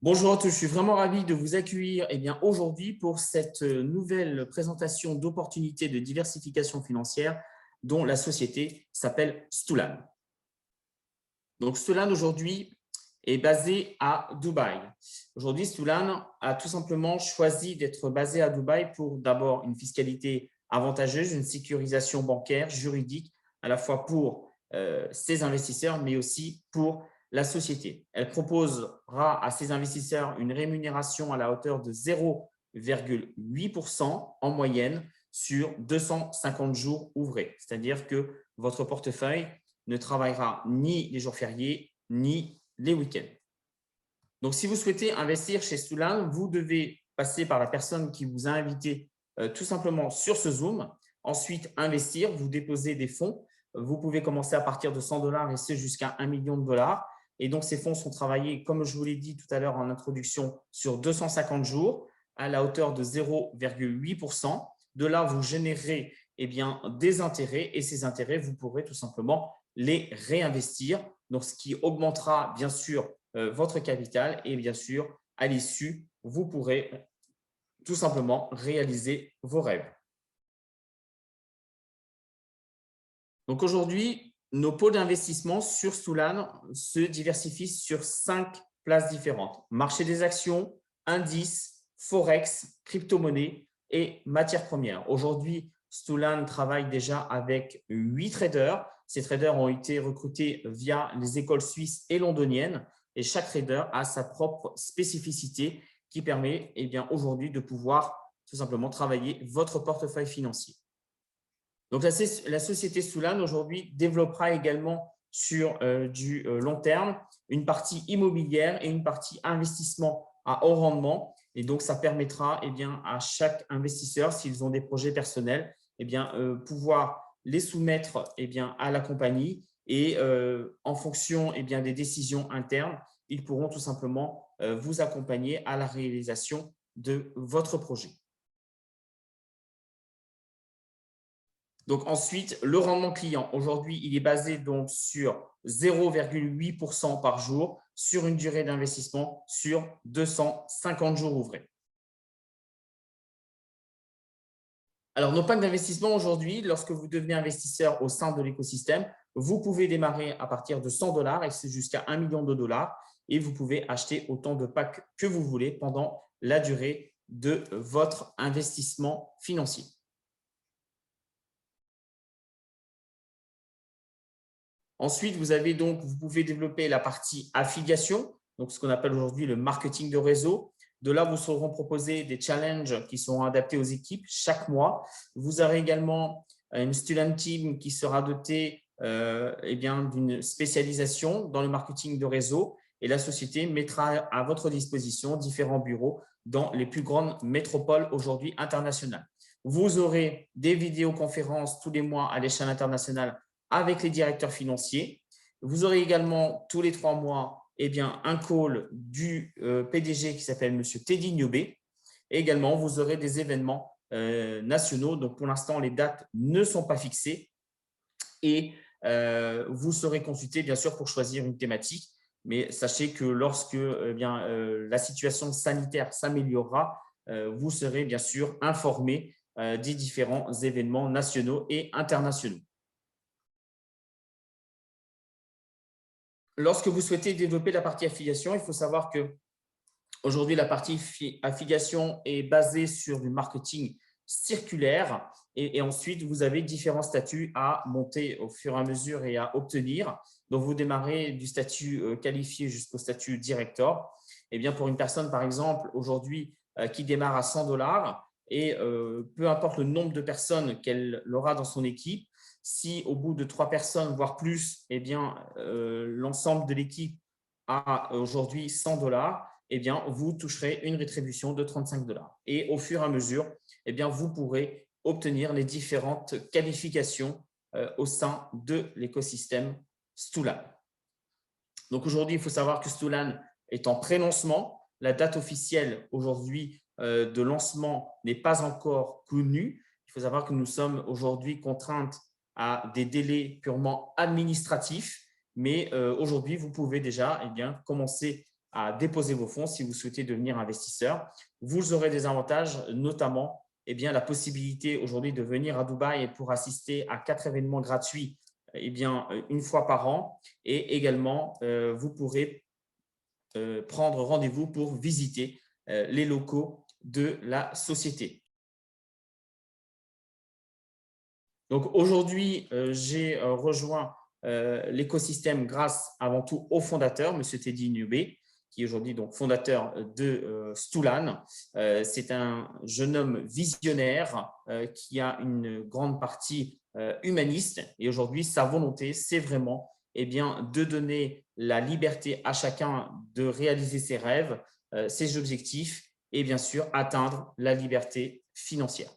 Bonjour à tous, je suis vraiment ravi de vous accueillir aujourd'hui pour cette nouvelle présentation d'opportunités de diversification financière dont la société s'appelle Stulan. Donc, Stulan aujourd'hui est basé à Dubaï. Aujourd'hui, Stulan a tout simplement choisi d'être basé à Dubaï pour d'abord une fiscalité avantageuse, une sécurisation bancaire, juridique, à la fois pour ses investisseurs, mais aussi pour la société. Elle proposera à ses investisseurs une rémunération à la hauteur de 0,8% en moyenne sur 250 jours ouvrés. C'est-à-dire que votre portefeuille ne travaillera ni les jours fériés, ni les week-ends. Donc, si vous souhaitez investir chez Stulan, vous devez passer par la personne qui vous a invité tout simplement sur ce Zoom. Ensuite, investir, vous déposez des fonds. Vous pouvez commencer à partir de 100 $ et c'est jusqu'à 1 million de dollars. Et donc, ces fonds sont travaillés, comme je vous l'ai dit tout à l'heure en introduction, sur 250 jours à la hauteur de 0,8%. De là, vous générez des intérêts et ces intérêts, vous pourrez tout simplement les réinvestir. Donc, ce qui augmentera bien sûr votre capital et bien sûr, à l'issue, vous pourrez tout simplement réaliser vos rêves. Donc aujourd'hui, nos pôles d'investissement sur Stulan se diversifient sur 5 places différentes. Marché des actions, indices, forex, crypto-monnaie et matières premières. Aujourd'hui, Stulan travaille déjà avec 8 traders. Ces traders ont été recrutés via les écoles suisses et londoniennes et chaque trader a sa propre spécificité qui permet aujourd'hui de pouvoir tout simplement travailler votre portefeuille financier. Donc, la société Stulan aujourd'hui développera également sur du long terme une partie immobilière et une partie investissement à haut rendement. Et donc, ça permettra à chaque investisseur, s'ils ont des projets personnels, pouvoir les soumettre à la compagnie et en fonction des décisions internes, ils pourront tout simplement vous accompagner à la réalisation de votre projet. Donc ensuite, le rendement client, aujourd'hui, il est basé donc sur 0,8% par jour sur une durée d'investissement sur 250 jours ouvrés. Alors, nos packs d'investissement aujourd'hui, lorsque vous devenez investisseur au sein de l'écosystème, vous pouvez démarrer à partir de 100 $ et c'est jusqu'à 1 million de dollars et vous pouvez acheter autant de packs que vous voulez pendant la durée de votre investissement financier. Ensuite, vous pouvez développer la partie affiliation, donc ce qu'on appelle aujourd'hui le marketing de réseau. De là, vous seront proposés des challenges qui seront adaptés aux équipes chaque mois. Vous aurez également une student team qui sera dotée d'une spécialisation dans le marketing de réseau et la société mettra à votre disposition différents bureaux dans les plus grandes métropoles aujourd'hui internationales. Vous aurez des vidéoconférences tous les mois à l'échelle internationale avec les directeurs financiers. Vous aurez également tous les 3 mois un call du PDG qui s'appelle M. Teddy Niobé. Et également, vous aurez des événements nationaux. Donc, pour l'instant, les dates ne sont pas fixées et vous serez consulté, bien sûr, pour choisir une thématique. Mais sachez que lorsque la situation sanitaire s'améliorera, vous serez bien sûr informé des différents événements nationaux et internationaux. Lorsque vous souhaitez développer la partie affiliation, il faut savoir que aujourd'hui, la partie affiliation est basée sur du marketing circulaire et ensuite, vous avez différents statuts à monter au fur et à mesure et à obtenir. Donc, vous démarrez du statut qualifié jusqu'au statut director. Pour une personne, par exemple, aujourd'hui, qui démarre à 100 $ et peu importe le nombre de personnes qu'elle aura dans son équipe, si au bout de 3 personnes, voire plus, l'ensemble de l'équipe a aujourd'hui 100 $, vous toucherez une rétribution de 35 $. Et au fur et à mesure, vous pourrez obtenir les différentes qualifications au sein de l'écosystème Stulan. Donc aujourd'hui, il faut savoir que Stulan est en pré-lancement. La date officielle aujourd'hui de lancement n'est pas encore connue. Il faut savoir que nous sommes aujourd'hui contraintes à des délais purement administratifs, mais aujourd'hui, vous pouvez déjà commencer à déposer vos fonds si vous souhaitez devenir investisseur. Vous aurez des avantages, notamment la possibilité aujourd'hui de venir à Dubaï pour assister à 4 événements gratuits une fois par an. Et également, vous pourrez prendre rendez-vous pour visiter les locaux de la société. Donc aujourd'hui, j'ai rejoint l'écosystème grâce avant tout au fondateur, M. Teddy Nubé, qui est aujourd'hui donc fondateur de Stoulan. C'est un jeune homme visionnaire qui a une grande partie humaniste et aujourd'hui, sa volonté, c'est vraiment de donner la liberté à chacun de réaliser ses rêves, ses objectifs et bien sûr atteindre la liberté financière.